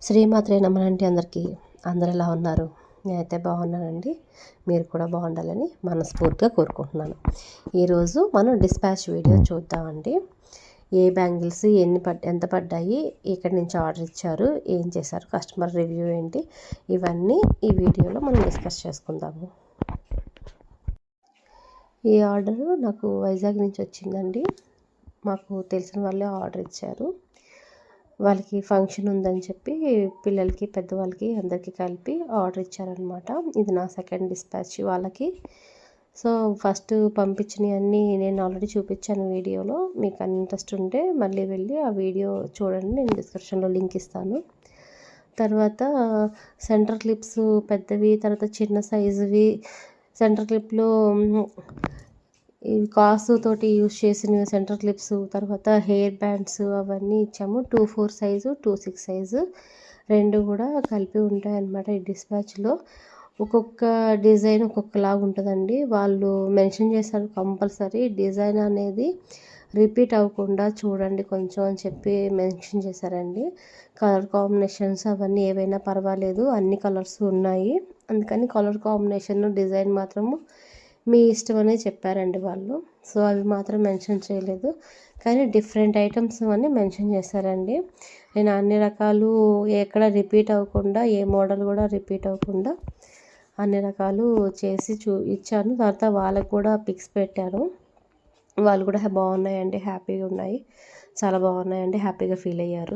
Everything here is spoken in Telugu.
శ్రీమాత్రే నమః అందరికీ. అందరు ఎలా ఉన్నారు? నేనైతే బాగున్నానండి. మీరు కూడా బాగుండాలని మనస్ఫూర్తిగా కోరుకుంటున్నాను. ఈరోజు మనం డిస్పాచ్ వీడియో చూద్దామండి. ఏ బ్యాంగిల్స్ ఎంత పడ్డాయి, ఎక్కడి నుంచి ఆర్డర్ ఇచ్చారు, ఏం చేశారు, కస్టమర్ రివ్యూ ఏంటి, ఇవన్నీ ఈ వీడియోలో మనం డిస్కస్ చేసుకుందాము. ఈ ఆర్డరు నాకు వైజాగ్ నుంచి వచ్చిందండి. మాకు తెలిసిన వాళ్ళే ఆర్డర్ ఇచ్చారు. వాళ్ళకి ఫంక్షన్ ఉందని చెప్పి పిల్లలకి పెద్దవాళ్ళకి అందరికీ కలిపి ఆర్డర్ ఇచ్చారనమాట. ఇది నా సెకండ్ డిస్పాచ్ వాళ్ళకి. సో ఫస్ట్ పంపించినవన్నీ నేను ఆల్రెడీ చూపించాను వీడియోలో. మీకు ఇంట్రెస్ట్ ఉంటే మళ్ళీ వెళ్ళి ఆ వీడియో చూడండి, నేను డిస్క్రిప్షన్లో లింక్ ఇస్తాను. తర్వాత సెంటర్ క్లిప్స్ పెద్దవి, తర్వాత చిన్న సైజువి, సెంటర్ క్లిప్లో ఈ కాసు తోటి యూజ్ చేసిన సెంటర్ క్లిప్స్, తర్వాత హెయిర్ బ్యాండ్స్ అవన్నీ ఇచ్చాము. 2/4 సైజు, 2/6 సైజు రెండు కూడా కలిపి ఉంటాయన్నమాట. ఈ డిస్పాచ్లో ఒక్కొక్క డిజైన్ ఒక్కొక్కలాగా ఉంటుందండి. వాళ్ళు మెన్షన్ చేశారు కంపల్సరీ డిజైన్ అనేది రిపీట్ అవ్వకుండా చూడండి కొంచెం అని చెప్పి మెన్షన్ చేశారండి. కలర్ కాంబినేషన్స్ అవన్నీ ఏవైనా పర్వాలేదు, అన్ని కలర్స్ ఉన్నాయి, అందుకని కలర్ కాంబినేషన్ డిజైన్ మాత్రము మీ ఇష్టం అనే చెప్పారండి వాళ్ళు. సో అవి మాత్రం మెన్షన్ చేయలేదు, కానీ డిఫరెంట్ ఐటమ్స్ అని మెన్షన్ చేశారండి. నేను అన్ని రకాలు ఎక్కడ రిపీట్ అవ్వకుండా, ఏ మోడల్ కూడా రిపీట్ అవ్వకుండా అన్ని రకాలు చేసి ఇచ్చాను. తర్వాత వాళ్ళకు కూడా పిక్స్ పెట్టాను. వాళ్ళు కూడా బాగున్నాయండి, హ్యాపీగా ఉన్నాయి, చాలా బాగున్నాయండి, హ్యాపీగా ఫీల్ అయ్యారు.